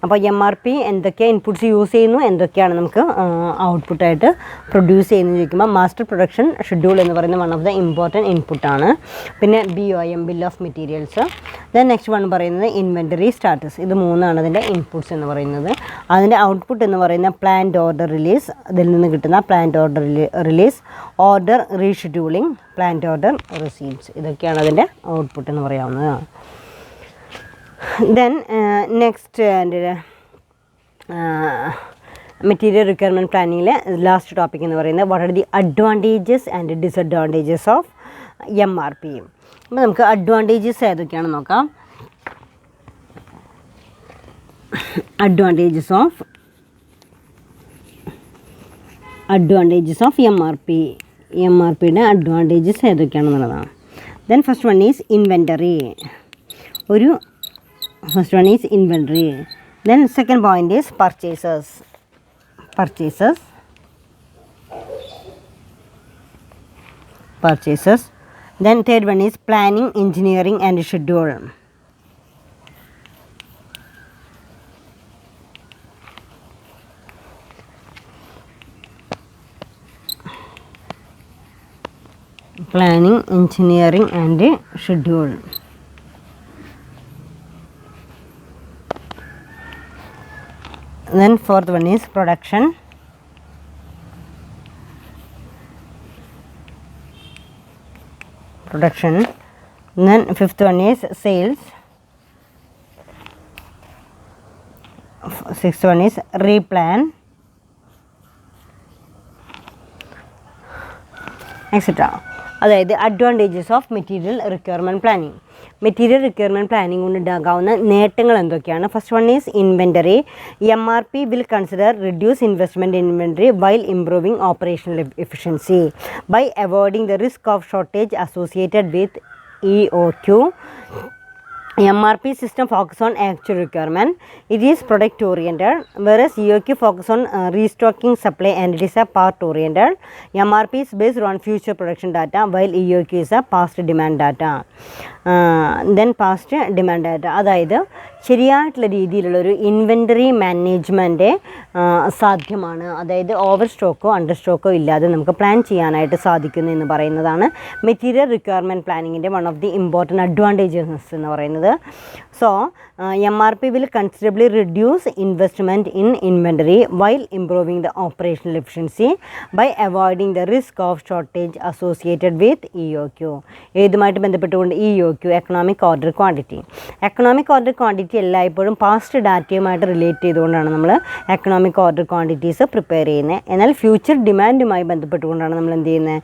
അപ്പോൾ MRP എന്തൊക്കെ ഇൻപുട്സ് യൂസ് ചെയ്യുന്നു, എന്തൊക്കെയാണ് നമുക്ക് ഔട്ട്പുട്ടായിട്ട് പ്രൊഡ്യൂസ് ചെയ്യുന്നത് ചോദിക്കുമ്പോൾ മാസ്റ്റർ പ്രൊഡക്ഷൻ ഷെഡ്യൂൾ എന്ന് പറയുന്ന വൺ ഓഫ് ദ ഇമ്പോർട്ടൻറ്റ് ഇൻപുട്ടാണ്. പിന്നെ BOM bill of materials. Then next one പറയുന്നത് ഇൻവെൻ്ററി സ്റ്റാറ്റസ്. ഇത് മൂന്നാണ് അതിൻ്റെ ഇൻപുട്സ് എന്ന് പറയുന്നത്. അതിൻ്റെ ഔട്ട്പുട്ട് എന്ന് പറയുന്ന പ്ലാൻഡ് ഓർഡർ റിലീസ്, ഇതിൽ നിന്ന് കിട്ടുന്ന planned order release, order rescheduling, planned order receipts. ഇതൊക്കെയാണ് അതിൻ്റെ ഔട്ട്പുട്ട് എന്ന് പറയാവുന്നത്. Then next മെറ്റീരിയൽ റിക്വയർമെൻറ്റ് പ്ലാനിങ്ങിലെ ലാസ്റ്റ് ടോപ്പിക് എന്ന് പറയുന്നത് what are the advantages and disadvantages of MRP. അപ്പോൾ നമുക്ക് അഡ്വാൻറ്റേജസ് ഏതൊക്കെയാണെന്ന് നോക്കാം. അഡ്വാൻറ്റേജസ് ഓഫ് MRPയുടെ അഡ്വാൻറ്റേജസ് ഏതൊക്കെയാണെന്നുള്ളതാണ്. Then first one is inventory. First one is inventory. Then second point is purchases. Then third one is planning, engineering and schedule. Planning, engineering and schedule. Then fourth one is production. Then fifth one is sales. Sixth one is replan, etc. അതായത് advantages of material requirement planning. Material requirement planning കൊണ്ട് ഉണ്ടാകാവുന്ന നേട്ടങ്ങൾ എന്തൊക്കെയാണ്? First one is inventory. MRP will consider reduce investment in inventory while improving operational efficiency by avoiding the risk of shortage associated with EOQ. MRP system focus on actual requirement. It is product oriented, whereas EOQ focus on restocking supply and it is a part oriented. MRP is based on future production data while EOQ is a past demand data. Then past demand data, അതായത് ശരിയായിട്ടുള്ള രീതിയിലുള്ളൊരു inventory management സാധ്യമാണ്. അതായത് over സ്റ്റോക്കോ under സ്റ്റോക്കോ ഇല്ലാതെ നമുക്ക് plan ചെയ്യാനായിട്ട് സാധിക്കുന്നു എന്ന് പറയുന്നതാണ് മെറ്റീരിയൽ റിക്വയർമെൻറ്റ് പ്ലാനിങ്ങിൻ്റെ one of the important advantages എന്ന് പറയുന്നത്. So MRP will considerably reduce investment in inventory while improving the operational efficiency by avoiding the risk of shortage associated with EOQ. ഏതുമായിട്ട് ബന്ധപ്പെട്ടുകൊണ്ട് EOQ, economic order quantity. Economic order quantity എല്ലായ്പ്പോഴും past ഡാറ്റയുമായിട്ട് relate ചെയ്തുകൊണ്ടാണ് നമ്മൾ economic order quantities prepare ചെയ്യുന്നത്. എന്നാൽ future ഡിമാൻഡുമായി ബന്ധപ്പെട്ടുകൊണ്ടാണ് നമ്മൾ എന്ത് ചെയ്യുന്നത്,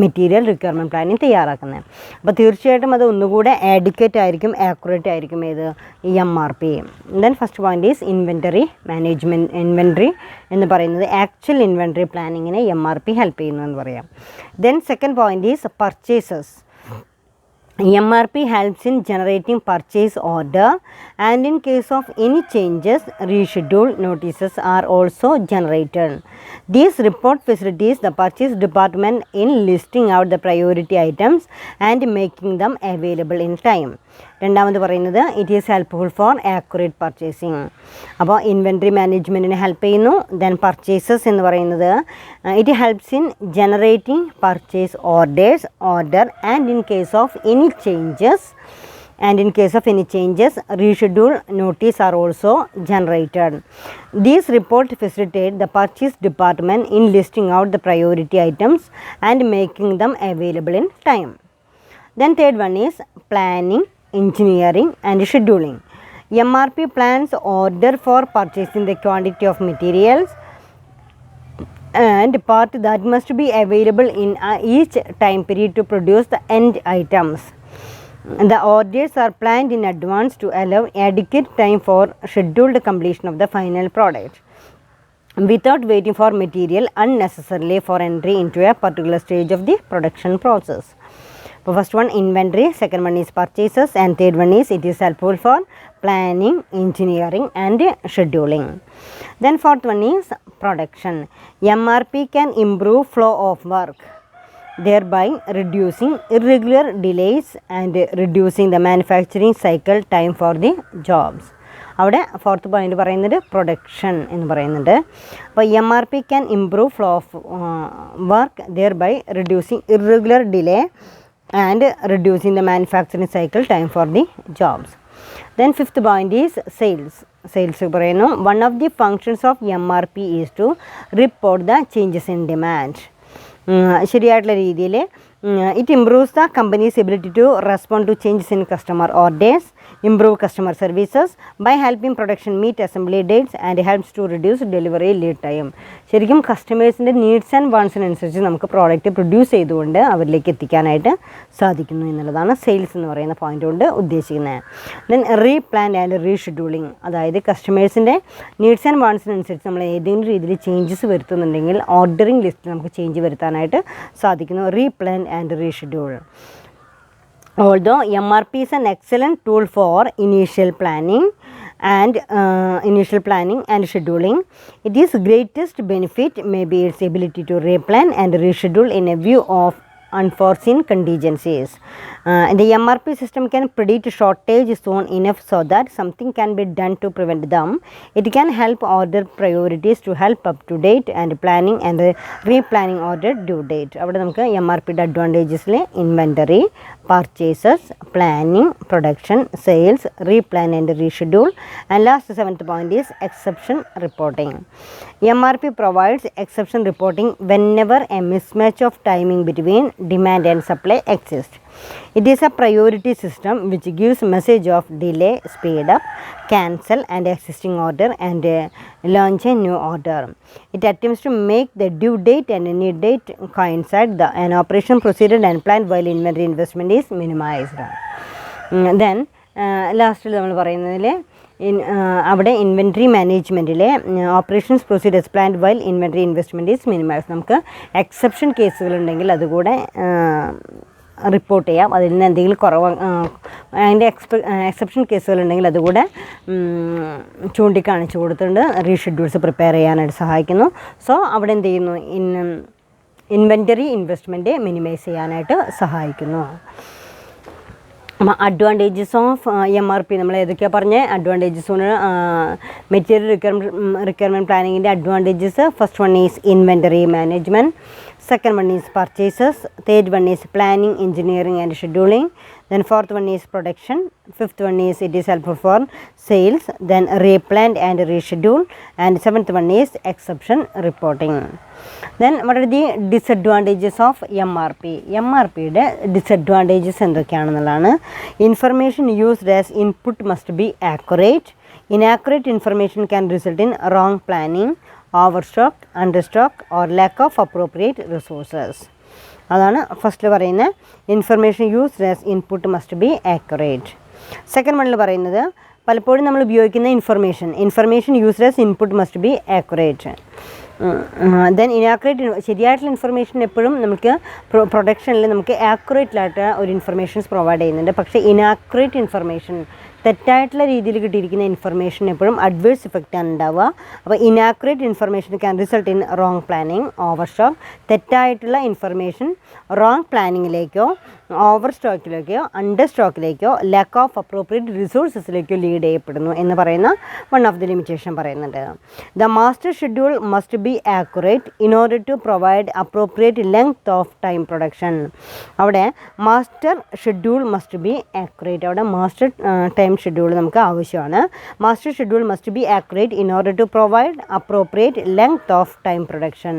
material requirement planning തയ്യാറാക്കുന്നത്. അപ്പോൾ തീർച്ചയായിട്ടും അത് ഒന്നുകൂടെ ആഡിക്വേറ്റ് ആയിരിക്കും, ആക്യുറേറ്റ് ആയിരിക്കും ഏത് MRP. Then first point is inventory management. Inventory എന്ന് പറയുന്നത് ആക്ച്വൽ ഇൻവെൻ്ററി പ്ലാനിങ്ങിനെ MRP ഹെൽപ്പ് ചെയ്യുന്നു എന്ന് പറയാം. Then second point is purchases. MRP helps in generating purchase order, and in case of any changes, reschedule notices are also generated. These report facilities the purchase department in listing out the priority items and making them available in time. രണ്ടാമത് പറയുന്നത് it is helpful four accurate purchasing. അപ്പോൾ inventory മാനേജ്മെൻറ്റിന് help ചെയ്യുന്നു. Then purchases എന്ന് പറയുന്നത് it helps in generating purchase order and in case of any changes reschedule notice are also generated. These reports facilitate the purchase department in listing out the priority items and making them available in time. Then third one is planning, engineering and scheduling. MRP plans order for purchasing the quantity of materials and part that must be available in each time period to produce the end items. The orders are planned in advance to allow adequate time for scheduled completion of the final product without waiting for material unnecessarily for entry into a particular stage of the production process. So first one inventory, second one is purchases, and third one is it is helpful for planning, engineering and scheduling. Then fourth one is production. MRP can improve flow of work, thereby reducing irregular delays and reducing the manufacturing cycle time for the jobs. അവിടെ fourth point പറയുന്നത് production എന്ന് പറയുന്നുണ്ട്. അപ്പോൾ MRP can improve flow of work, thereby reducing irregular delay and reducing the manufacturing cycle time for the jobs. Then fifth point is sales പറയുന്നു. One of the functions of MRP is to report the changes in demand. ശരിയായിട്ടുള്ള രീതിയിൽ it improves the company's ability to respond to changes in customer orders, improve customer services by helping production meet assembly dates and helps to reduce delivery lead time. ശരിക്കും കസ്റ്റമേഴ്സിൻ്റെ needs and വാൺസിനനുസരിച്ച് നമുക്ക് product produce ചെയ്തുകൊണ്ട് അവരിലേക്ക് എത്തിക്കാനായിട്ട് സാധിക്കുന്നു എന്നുള്ളതാണ് sales എന്ന് പറയുന്ന point കൊണ്ട് ഉദ്ദേശിക്കുന്നത്. ദെൻ റീപ്ലാൻ ആൻഡ് റീഷെഡ്യൂളിംഗ്, അതായത് കസ്റ്റമേഴ്സിൻ്റെ നീഡ്സ് ആൻഡ് വാൺസിനനുസരിച്ച് നമ്മൾ ഏതെങ്കിലും രീതിയിൽ ചേഞ്ചസ് വരുത്തുന്നുണ്ടെങ്കിൽ ഓർഡറിംഗ് ലിസ്റ്റിൽ നമുക്ക് ചേഞ്ച് വരുത്താനായിട്ട് സാധിക്കുന്നു. Replan and reschedule. Although MRP is an excellent tool for initial planning and scheduling, it is greatest benefit may be its ability to replan and reschedule in a view of unforeseen contingencies. The MRP system can predict shortage zone enough so that something can be done to prevent them. It can help order priorities to help up to date and planning and replanning order due date. അവിടെ നമുക്ക് MRPയുടെ അഡ്വാൻറ്റേജസിൽ inventory, purchases, planning, production, sales, replan and reschedule, and last seventh point is exception reporting. MRP provides exception reporting whenever a mismatch of timing between demand and supply exists. It is a priority system which gives message of delay, speed up, cancel and existing order and launch a new order. It attempts to make the due date and need date coincide. An operation proceeded and planned while inventory investment is minimized. Then ലാസ്റ്റിൽ നമ്മൾ പറയുന്നതിൽ അവിടെ inventory മാനേജ്മെൻറ്റിലെ operations proceed as planned while inventory investment is minimise. നമുക്ക് exception കേസുകളുണ്ടെങ്കിൽ അതുകൂടെ report ചെയ്യാം. അതിൽ നിന്ന് എന്തെങ്കിലും കുറവ് അതിൻ്റെ എക്സെപ്ഷൻ കേസുകളുണ്ടെങ്കിൽ അതുകൂടെ ചൂണ്ടിക്കാണിച്ചു കൊടുത്തിട്ടുണ്ട് റീഷെഡ്യൂൾസ് പ്രിപ്പയർ ചെയ്യാനായിട്ട് സഹായിക്കുന്നു. സോ അവിടെ എന്ത് ചെയ്യുന്നു, ഇൻവെൻറ്ററി ഇൻവെസ്റ്റ്മെൻറ്റ് മിനിമൈസ് ചെയ്യാനായിട്ട് സഹായിക്കുന്നു. അഡ്വാൻറ്റേജസ് ഓഫ് MRP നമ്മൾ ഏതൊക്കെയാണ് പറഞ്ഞത്? അഡ്വാൻറ്റേജസ് മെറ്റീരിയൽ റിക്വയർമെൻറ്റ് പ്ലാനിങ്ങിൻ്റെ advantages. First one is inventory management, second one is purchases, third one is planning, engineering and scheduling, then fourth one is production, fifth one is it is helpful for sales, then replan and reschedule, and seventh one is exception reporting. Then what are the disadvantages of MRP? MRPയുടെ disadvantages എന്തൊക്കെയാണെന്നുള്ളതാണ്. Information used as input must be accurate. Inaccurate information can result in wrong planning, overstock, understock or lack of appropriate resources. അതാണ് ഫസ്റ്റിൽ പറയുന്നത്. Information used as input must be accurate. Second വണ്ണിൽ പറയുന്നത് പലപ്പോഴും നമ്മൾ ഉപയോഗിക്കുന്ന information used as input must be accurate. Then ശരിയായിട്ടുള്ള information എപ്പോഴും നമുക്ക് പ്രൊഡക്ഷനിൽ നമുക്ക് ആക്യുറേറ്റിലായിട്ട് ഒരു ഇൻഫർമേഷൻസ് പ്രൊവൈഡ് ചെയ്യുന്നുണ്ട്. പക്ഷേ ഇനാക്യുറേറ്റ് ഇൻഫർമേഷൻ, തെറ്റായിട്ടുള്ള രീതിയിൽ കിട്ടിയിരിക്കുന്ന ഇൻഫർമേഷൻ എപ്പോഴും അഡ്വേഴ്സ് ഇഫക്റ്റാണ് ഉണ്ടാവുക. അപ്പോൾ inaccurate information can result in wrong planning, over stock. തെറ്റായിട്ടുള്ള ഇൻഫർമേഷൻ റോങ് പ്ലാനിങ്ങിലേക്കോ ഓവർ സ്റ്റോക്കിലേക്കോ അണ്ടർ സ്റ്റോക്കിലേക്കോ ലാക്ക് ഓഫ് അപ്രോപ്രിയേറ്റ് റിസോഴ്സസിലേക്കോ ലീഡ് ചെയ്യപ്പെടുന്നു എന്ന് പറയുന്ന വൺ ഓഫ് ദി ലിമിറ്റേഷൻ പറയുന്നുണ്ട്. The master schedule must be accurate in order to provide appropriate length of time production. അവിടെ master schedule must be accurate, അവിടെ മാസ്റ്റർ ടൈം ഷെഡ്യൂൾ നമുക്ക് ആവശ്യമാണ്. Master schedule must be accurate in order to provide appropriate length of time production.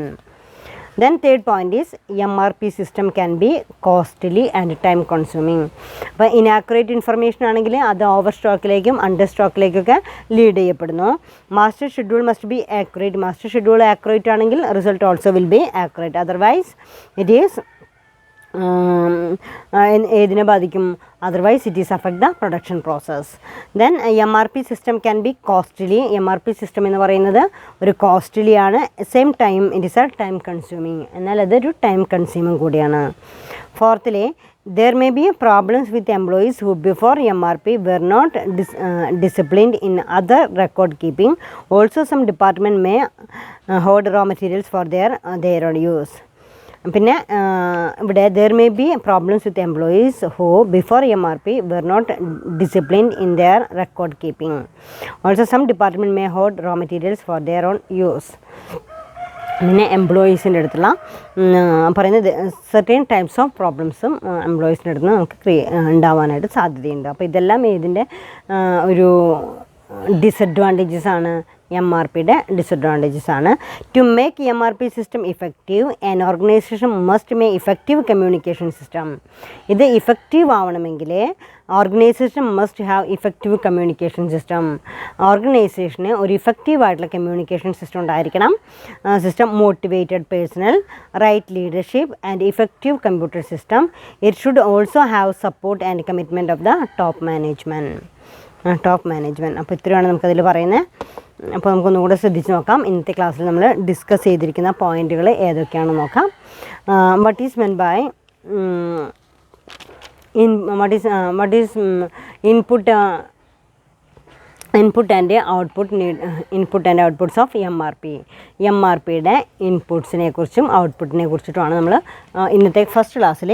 Then third point is MRP system can be costly and time consuming. അപ്പോൾ inaccurate information ആണെങ്കിൽ അത് over സ്റ്റോക്കിലേക്കും under സ്റ്റോക്കിലേക്കൊക്കെ lead ചെയ്യപ്പെടുന്നു. Master schedule must be accurate. Master schedule accurate ആണെങ്കിൽ result also will be accurate. Otherwise it is ഏതിനെ ബാധിക്കും? Otherwise it is affect the production process. Then MRP system can be costly. MRP system എന്ന് പറയുന്നത് ഒരു costly ആണ്. Same time it is a time consuming, എന്നാൽ അതൊരു time consuming കൂടിയാണ്. ഫോർത്തിലെ there may be problems with employees who before MRP were not disciplined in other record keeping. Also some department may hoard raw materials for their own use. പിന്നെ ഇവിടെ there may be problems with employees who before MRP were not disciplined in their record keeping. Also some department may hoard raw materials for their own use. പിന്നെ എംപ്ലോയീസിൻ്റെ അടുത്തുള്ള പറയുന്നത് certain types of പ്രോബ്ലംസും എംപ്ലോയീസിൻ്റെ അടുത്ത് നമുക്ക് ഉണ്ടാവാനായിട്ട് സാധ്യതയുണ്ട്. അപ്പോൾ ഇതെല്ലാം ഇതിൻ്റെ ഒരു ഡിസഡ്വാൻറ്റേജസ് ആണ്, MRPയുടെ ഡിസഡ്വാൻറ്റേജസ് ആണ്. To make MRP system effective an organisation must may effective communication system. ഇത് ഇഫക്റ്റീവ് ആവണമെങ്കിൽ organisation must have effective communication system. ഓർഗനൈസേഷന് ഒരു ഇഫക്റ്റീവായിട്ടുള്ള കമ്മ്യൂണിക്കേഷൻ സിസ്റ്റം ഉണ്ടായിരിക്കണം. System motivated personnel, right leadership and effective computer system. It should also have support and commitment of the top management. അപ്പോൾ ഇത്രയാണ് നമുക്കതിൽ പറയുന്നത്. അപ്പോൾ നമുക്കൊന്നുകൂടെ ശ്രദ്ധിച്ച് നോക്കാം. ഇന്നത്തെ ക്ലാസ്സിൽ നമ്മൾ ഡിസ്കസ് ചെയ്തിരിക്കുന്ന പോയിൻറ്റുകൾ ഏതൊക്കെയാണെന്ന് നോക്കാം. what is input and outputs of MRP. MRPയുടെ ഇൻപുട്സിനെ കുറിച്ചും ഔട്ട്പുട്ടിനെ കുറിച്ചിട്ടുമാണ് നമ്മൾ ഇന്നത്തെ ഫസ്റ്റ് ക്ലാസ്സിൽ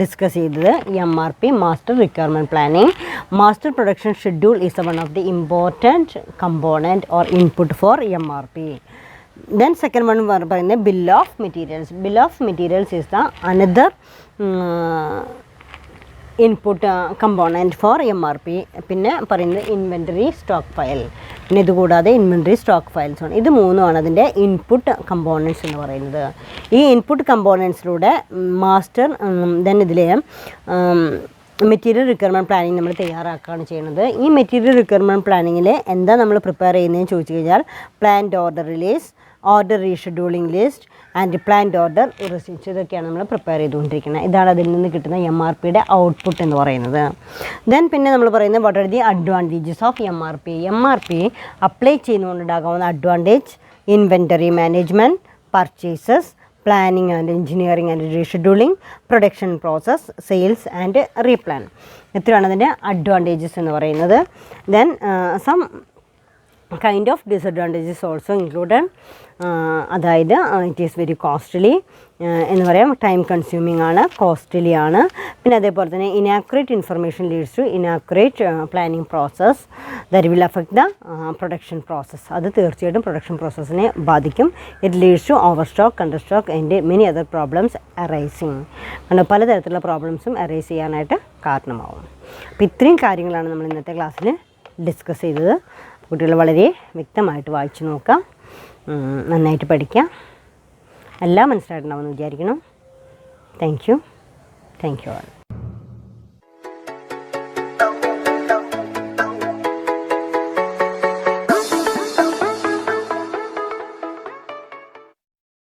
ഡിസ്കസ് ചെയ്തത്. MRP master requirement planning. Master production schedule is one of the important component or input for MRP. Then second one പറയുന്നത് bill of materials. Bill of materials is the another input component for MRP. പിന്നെ പറയുന്നത് inventory stock file. പിന്നെ ഇതുകൂടാതെ inventory stock files ആണ്. ഇത് മൂന്നുമാണ് അതിൻ്റെ input components എന്ന് പറയുന്നത്. ഈ ഇൻപുട്ട് കമ്പോണൻറ്റ്സിലൂടെ മാസ്റ്റർ ദെൻ ഇതിൽ മെറ്റീരിയൽ റിക്വയർമെൻറ്റ് പ്ലാനിങ് നമ്മൾ തയ്യാറാക്കുകയാണ് ചെയ്യുന്നത്. ഈ മെറ്റീരിയൽ റിക്വയർമെൻറ്റ് പ്ലാനിങ്ങിൽ എന്താ നമ്മൾ പ്രിപ്പയർ ചെയ്യുന്നതെന്ന് ചോദിച്ചു കഴിഞ്ഞാൽ planned order release, order rescheduling list and planned order receipts, ഇതൊക്കെയാണ് നമ്മൾ പ്രിപ്പയർ ചെയ്തുകൊണ്ടിരിക്കുന്നത്. ഇതാണ് അതിൽ നിന്ന് കിട്ടുന്ന MRPയുടെ ഔട്ട്പുട്ട് എന്ന് പറയുന്നത്. ദെൻ പിന്നെ നമ്മൾ പറയുന്നത് what are the advantages of MRP. MRP apply ചെയ്യുന്നതുകൊണ്ടുണ്ടാകാവുന്ന advantage: inventory management, purchases, planning and engineering and rescheduling, production process, sales and replan. ഇത്രയാണ് അതിൻ്റെ അഡ്വാൻറ്റേജസ് എന്ന് പറയുന്നത്. Then some kind of disadvantages also included. അതായത് it is very costly എന്ന് പറയാം, time consuming ആണ്, costly ആണ്. പിന്നെ അതേപോലെ തന്നെ inaccurate information leads to inaccurate planning process that will affect the production process. അത് തീർച്ചയായിട്ടും പ്രൊഡക്ഷൻ പ്രോസസ്സിനെ ബാധിക്കും. It leads to over stock, under stock and many other problems arising. കാരണം പലതരത്തിലുള്ള പ്രോബ്ലംസും അറൈസ് ചെയ്യാനായിട്ട് കാരണമാവും. അപ്പോൾ ഇത്രയും കാര്യങ്ങളാണ് നമ്മൾ ഇന്നത്തെ ക്ലാസ്സിൽ ഡിസ്കസ് ചെയ്തത്. കുട്ടികൾ വളരെ വ്യക്തമായിട്ട് വായിച്ചു നോക്കാം, നന്നായിട്ട് പഠിക്കാം. എല്ലാം മനസ്സിലായിട്ടുണ്ടാവുമെന്ന് വിചാരിക്കണം. Thank you all.